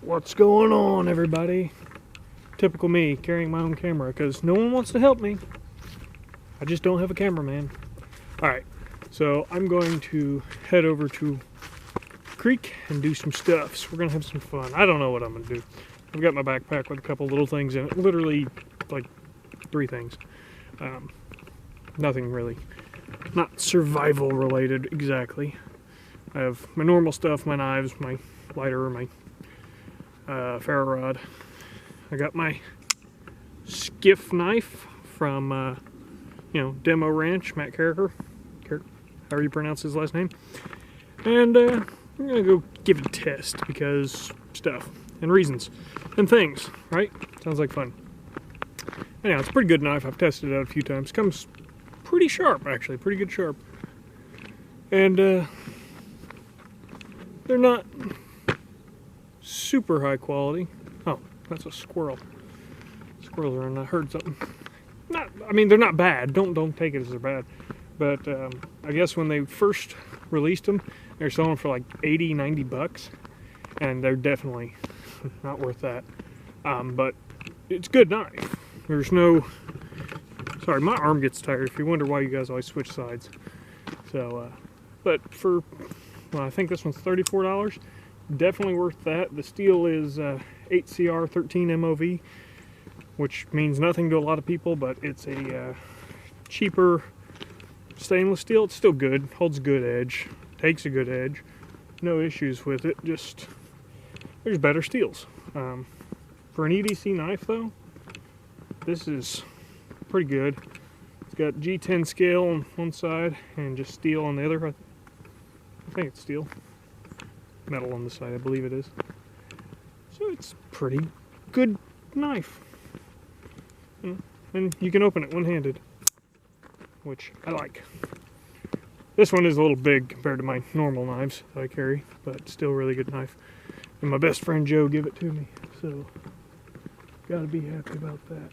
What's going on, everybody? Typical me, carrying my own camera because no one wants to help me. I just don't have a cameraman. Alright, so I'm going to head over to the creek and do some stuff. So we're going to have some fun. I don't know what I'm going to do. I've got my backpack with a couple little things in it. Literally, like 3 things. Nothing really. Not survival related exactly. I have my normal stuff, my knives, my lighter, my ferro rod. I got my skiff knife from, Demo Ranch, Matt Carricker, however you pronounce his last name. And I'm gonna go give it a test because stuff and reasons and things, right? Sounds like fun. Anyhow, it's a pretty good knife. I've tested it out a few times. Comes pretty sharp, actually, pretty good sharp. And they're not super high quality. Oh, that's a squirrel. Squirrels are in. I heard something. They're not bad. Don't take it as they're bad. But I guess when they first released them, they're selling for like 80, 90 bucks, and they're definitely not worth that. But it's a good knife. There's no. Sorry, my arm gets tired. If you wonder why you guys always switch sides. So, but for, well, I think this one's $34. Definitely worth that. The steel is 8CR 13 MOV, which means nothing to a lot of people, but it's a cheaper stainless steel. It's still good, holds a good edge, takes a good edge, no issues with it. Just there's better steels. For an EDC knife though, this is pretty good. It's got G10 scale on one side and just steel on the other. I think it's steel. Metal on the side, I believe it is. So it's pretty good knife. And you can open it one-handed, which I like. This one is a little big compared to my normal knives that I carry, but still really good knife. And my best friend Joe gave it to me, so gotta be happy about that.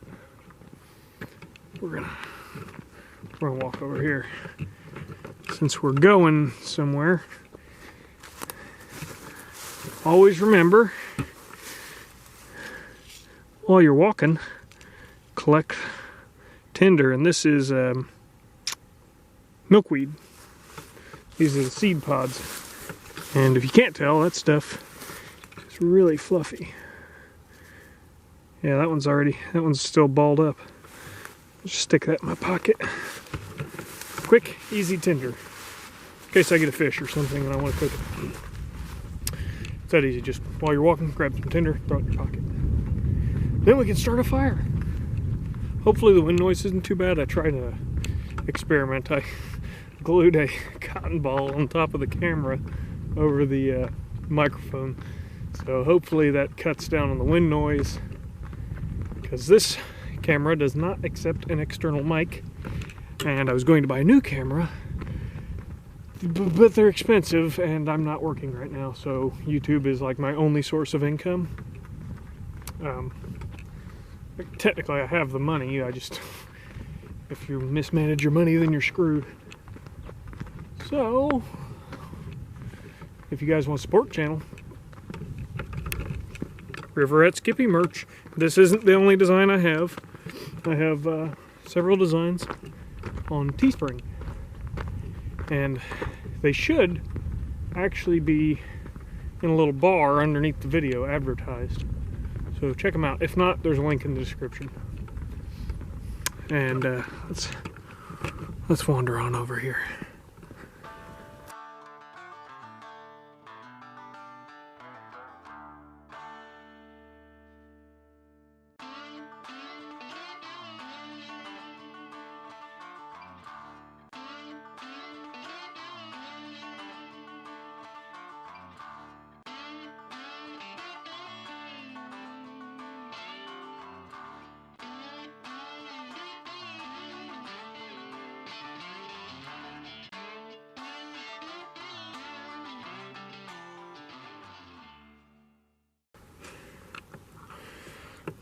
We're gonna walk over here. Since we're going somewhere, always remember, while you're walking, collect tinder, and this is milkweed. These are the seed pods, and if you can't tell, that stuff is really fluffy. Yeah, that one's still balled up. Just stick that in my pocket. Quick, easy tinder, in case I get a fish or something and I want to cook it. It's that easy. Just while you're walking, grab some tinder, throw it in your pocket. Then we can start a fire. Hopefully the wind noise isn't too bad. I tried to experiment. I glued a cotton ball on top of the camera over the microphone. So hopefully that cuts down on the wind noise, because this camera does not accept an external mic. And I was going to buy a new camera, but they're expensive and I'm not working right now, so YouTube is like my only source of income. Technically I have the money, if you mismanage your money then you're screwed. So if you guys want to support the channel, Riverette Skippy merch. This isn't the only design I have. I have several designs on Teespring, and they should actually be in a little bar underneath the video advertised, so check them out. If not, there's a link in the description. And let's wander on over here.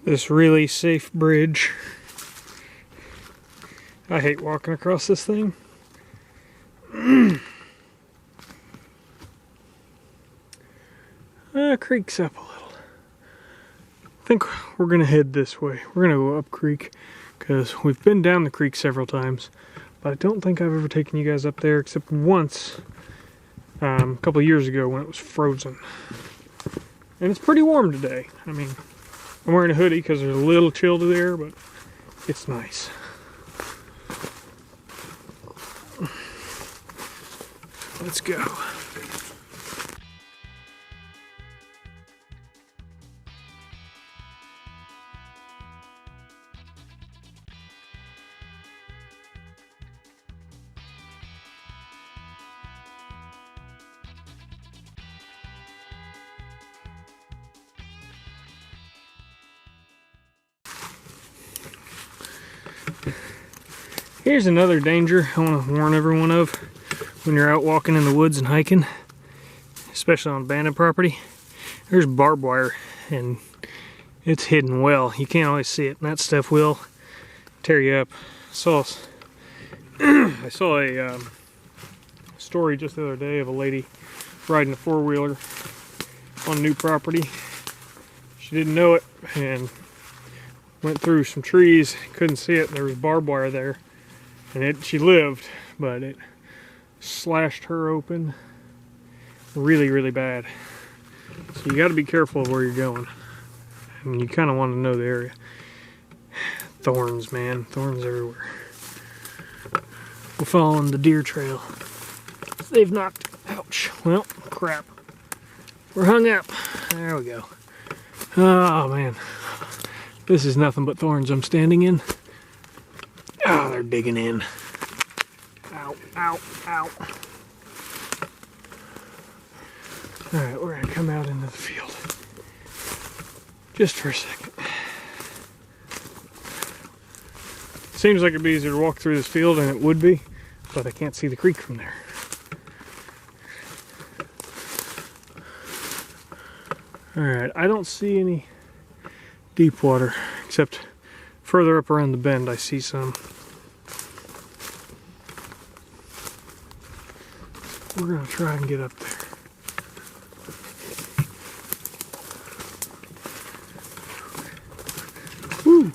This really safe bridge. I hate walking across this thing. Creaks up a little. I think we're gonna head this way. We're gonna go up creek because we've been down the creek several times, but I don't think I've ever taken you guys up there except once a couple of years ago when it was frozen. And it's pretty warm today. I mean, I'm wearing a hoodie because there's a little chill to there, but it's nice. Let's go. Here's another danger I want to warn everyone of when you're out walking in the woods and hiking, especially on abandoned property. There's barbed wire and it's hidden well. You can't always see it, and that stuff will tear you up. I saw a story just the other day of a lady riding a four-wheeler on new property. She didn't know it and went through some trees, couldn't see it, and there was barbed wire there. And she lived, but it slashed her open really, really bad. So you got to be careful of where you're going. I mean, you kind of want to know the area. Thorns, man. Thorns everywhere. We're following the deer trail. They've knocked... Ouch. Well, crap. We're hung up. There we go. Oh, man. This is nothing but thorns I'm standing in. Oh, they're digging in. Ow, ow, ow. Alright, we're going to come out into the field. Just for a second. Seems like it'd be easier to walk through this field, and it would be, but I can't see the creek from there. Alright, I don't see any deep water, except further up around the bend I see some. We're going to try and get up there. Woo!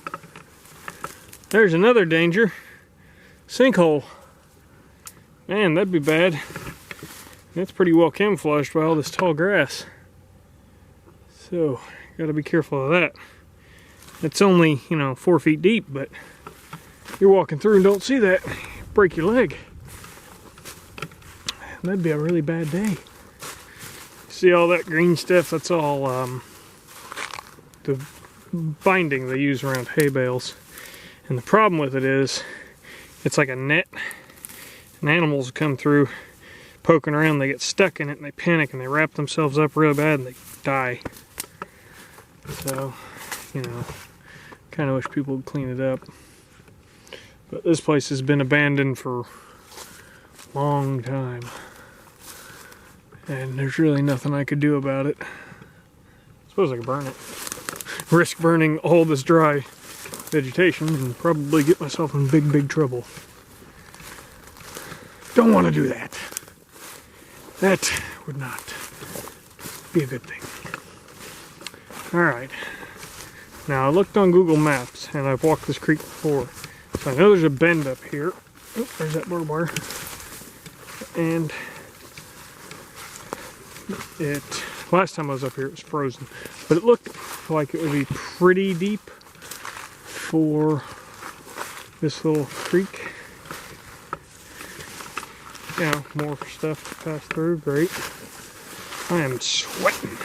There's another danger. Sinkhole. Man, that'd be bad. It's pretty well camouflaged by all this tall grass. So, gotta be careful of that. It's only, 4 feet deep, but you're walking through and don't see that, break your leg. That'd be a really bad day. See all that green stuff? That's all the binding they use around hay bales. And the problem with it is, it's like a net, and animals come through poking around, they get stuck in it and they panic and they wrap themselves up real bad and they die. So, kind of wish people would clean it up. But this place has been abandoned for a long time. And there's really nothing I could do about it. I suppose I could burn it. Risk burning all this dry vegetation and probably get myself in big, big trouble. Don't want to do that. That would not be a good thing. Alright. Now I looked on Google Maps and I've walked this creek before. So I know there's a bend up here. Oh, there's that barbed wire. And last time I was up here it was frozen. But it looked like it would be pretty deep for this little creek. More stuff to pass through. Great. I am sweating.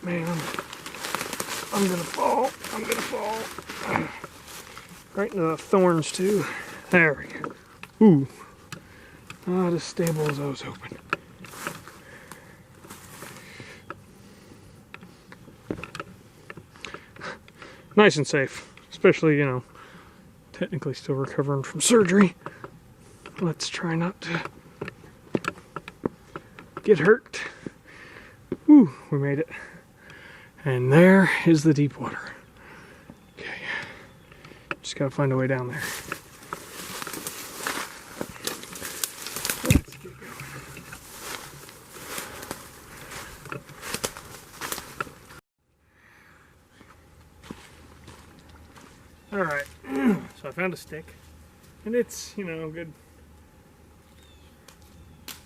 Man, I'm gonna fall. I'm gonna fall. Right into the thorns too. There we go. Ooh. Not as stable as I was hoping. Nice and safe. Especially, technically still recovering from surgery. Let's try not to get hurt. Ooh, we made it. And there is the deep water. Okay. Just gotta find a way down there. Let's get going. Alright, so I found a stick, and it's, you know, a good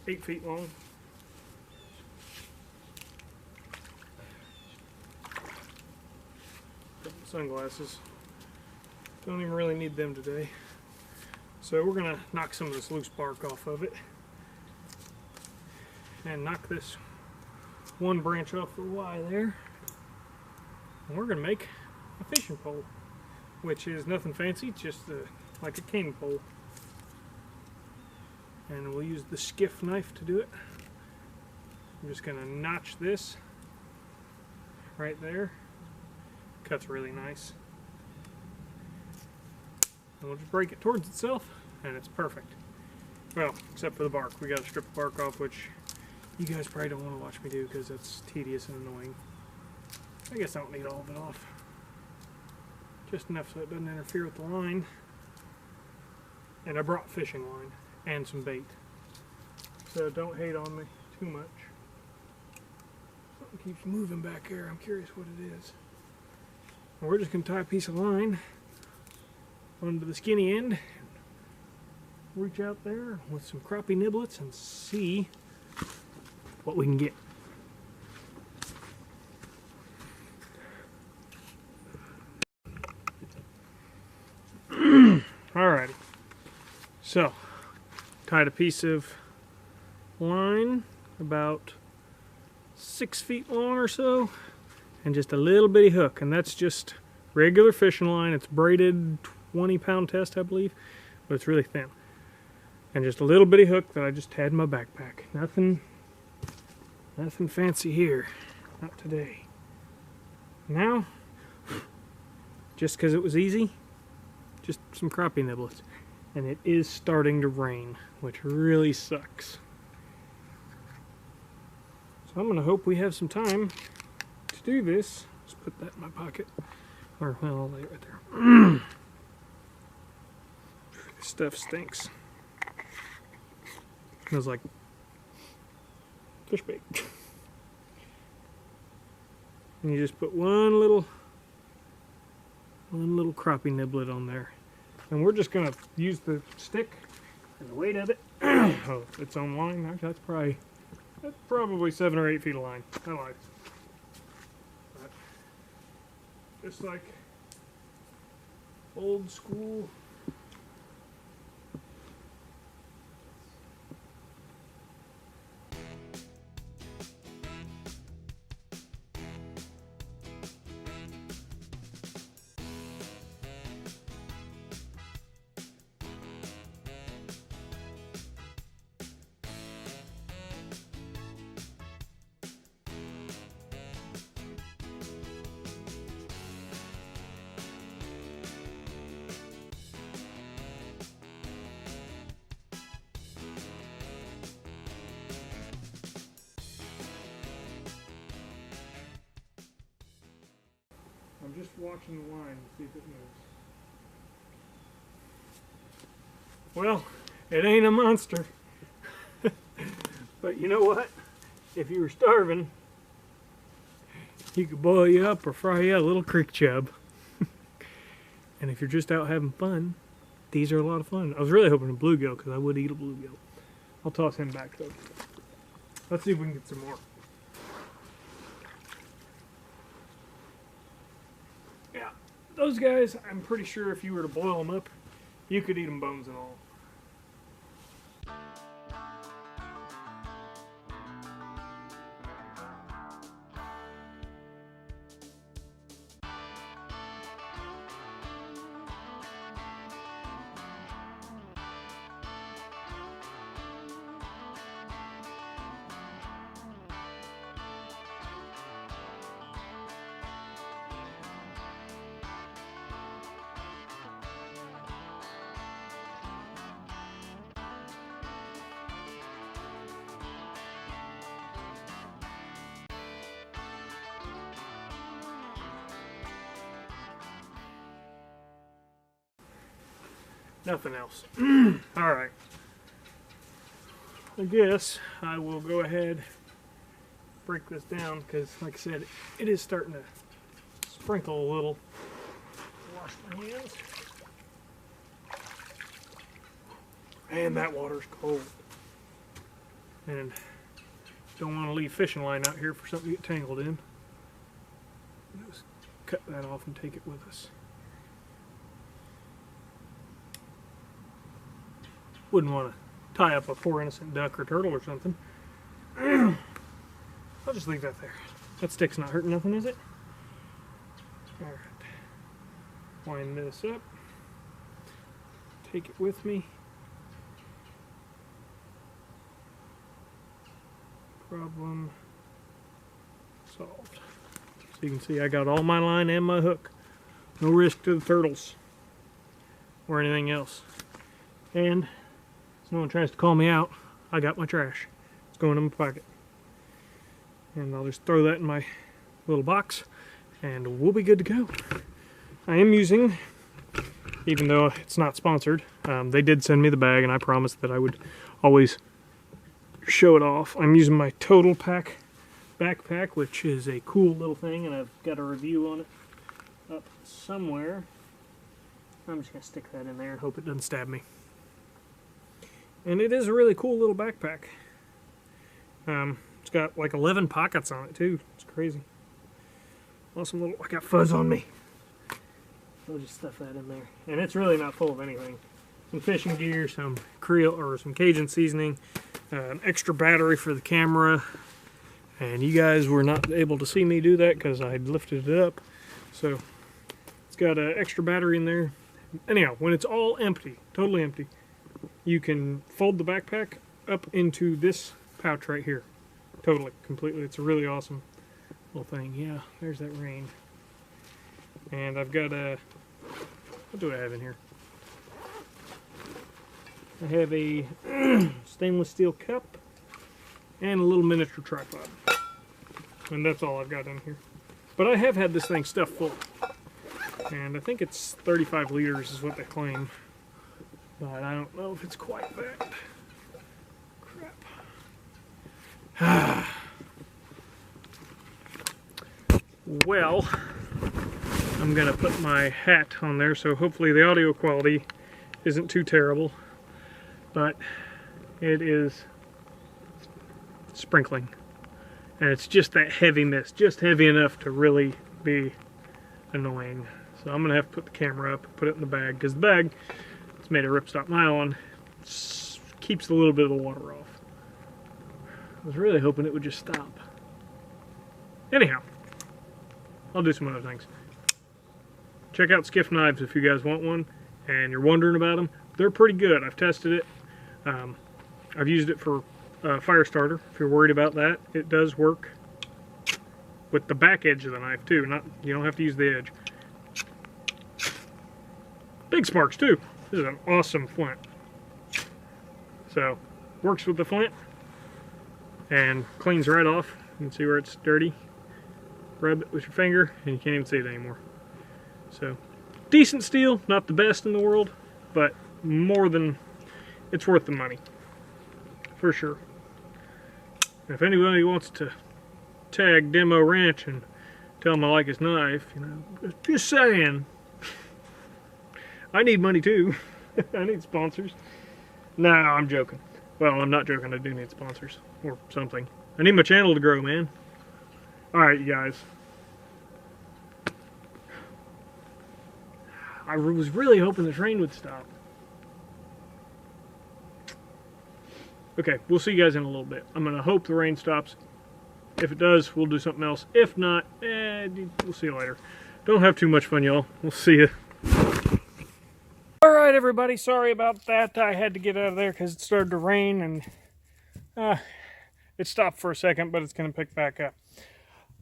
8 feet long. Sunglasses. Don't even really need them today. So we're going to knock some of this loose bark off of it and knock this one branch off the Y there. And we're going to make a fishing pole, which is nothing fancy, just like a cane pole. And we'll use the skiff knife to do it. I'm just going to notch this right there. Cuts really nice. And we'll just break it towards itself, and it's perfect. Well, except for the bark. We got to strip the bark off, which you guys probably don't want to watch me do because it's tedious and annoying. I guess I don't need all of it off. Just enough so it doesn't interfere with the line. And I brought fishing line and some bait. So don't hate on me too much. Something keeps moving back here. I'm curious what it is. And we're just going to tie a piece of line onto the skinny end. Reach out there with some crappie niblets and see what we can get. Alrighty, so tied a piece of line about 6 feet long or so, and just a little bitty hook, and that's just regular fishing line. It's braided 20-pound test, I believe, but it's really thin. And just a little bitty hook that I just had in my backpack. Nothing fancy here, not today. Now, just because it was easy, just some crappie niblets. And it is starting to rain, which really sucks. So I'm going to hope we have some time to do this. Just put that in my pocket. Or, well, I'll lay it right there. This stuff stinks. Smells like fish bait. And you just put one little crappie niblet on there. And we're just going to use the stick and the weight of it. Oh, its own line. That's probably 7 or 8 feet of line. I like it. But just like old school. I'm just watching the line to see if it moves. Well, it ain't a monster. But you know what? If you were starving, he could boil you up or fry you a little creek chub. And if you're just out having fun, these are a lot of fun. I was really hoping a bluegill because I would eat a bluegill. I'll toss him back though. Let's see if we can get some more. Yeah, those guys, I'm pretty sure if you were to boil them up, you could eat them bones and all. Nothing else. Alright. I guess I will go ahead break this down because, like I said, it is starting to sprinkle a little. Wash my hands. And that water's cold. And don't want to leave fishing line out here for something to get tangled in. Just cut that off and take it with us. Wouldn't want to tie up a poor innocent duck or turtle or something. I'll just leave that there. That stick's not hurting nothing, is it? Alright. Wind this up. Take it with me. Problem solved. So you can see I got all my line and my hook. No risk to the turtles or anything else. And if no one tries to call me out, I got my trash. It's going in my pocket. And I'll just throw that in my little box and we'll be good to go. I am using, even though it's not sponsored, they did send me the bag and I promised that I would always show it off. I'm using my Total Pack backpack, which is a cool little thing, and I've got a review on it up somewhere. I'm just going to stick that in there and hope it doesn't stab me. And it is a really cool little backpack. It's got like 11 pockets on it too. It's crazy. Awesome little, I got fuzz on me. I'll just stuff that in there. And it's really not full of anything. Some fishing gear, some Creole or some Cajun seasoning, an extra battery for the camera. And you guys were not able to see me do that because I lifted it up. So it's got an extra battery in there. Anyhow, when it's all empty, totally empty, you can fold the backpack up into this pouch right here. Totally, completely. It's a really awesome little thing. Yeah, there's that rain. And I've got a, what do I have in here? I have a stainless steel cup and a little miniature tripod. And that's all I've got in here. But I have had this thing stuffed full. And I think it's 35 liters is what they claim. But I don't know if it's quite that. Crap. Well, I'm going to put my hat on there, so hopefully the audio quality isn't too terrible. But it is sprinkling. And it's just that heavy mist, just heavy enough to really be annoying. So I'm going to have to put the camera up, put it in the bag, because the bag, it's made of ripstop nylon, keeps a little bit of the water off. I was really hoping it would just stop. Anyhow, I'll do some other things. Check out Skiff Knives if you guys want one, and you're wondering about them. They're pretty good. I've tested it. I've used it for fire starter. If you're worried about that, it does work with the back edge of the knife too. You don't have to use the edge. Big sparks too. This is an awesome flint. So works with the flint and cleans right off. You can see where it's dirty. Rub it with your finger and you can't even see it anymore. So decent steel, not the best in the world, but more than it's worth the money for sure. If anybody wants to tag Demo Ranch and tell them I like his knife, you know, just saying. I need money too. I need sponsors. No, I'm joking. Well, I'm not joking. I do need sponsors or something. I need my channel to grow, man. Alright, you guys. I was really hoping the train would stop. Okay, we'll see you guys in a little bit. I'm going to hope the rain stops. If it does, we'll do something else. If not, we'll see you later. Don't have too much fun, y'all. We'll see you. Alright, everybody. Sorry about that. I had to get out of there because it started to rain and it stopped for a second, but it's going to pick back up.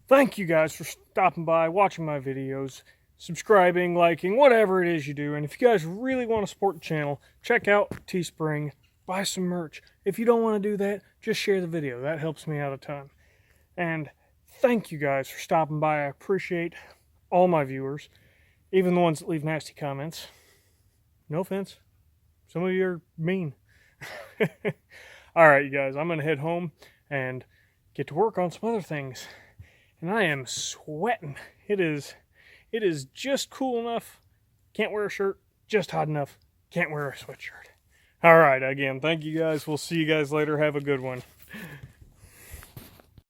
Thank you guys for stopping by, watching my videos, subscribing, liking, whatever it is you do. And if you guys really want to support the channel, check out Teespring. Buy some merch. If you don't want to do that, just share the video. That helps me out a ton. And thank you guys for stopping by. I appreciate all my viewers, even the ones that leave nasty comments. No offense. Some of you are mean. Alright, you guys, I'm going to head home and get to work on some other things. And I am sweating. It is just cool enough Can't wear a shirt, just hot enough. Can't wear a sweatshirt. All right, again, thank you guys. We'll see you guys later. Have a good one.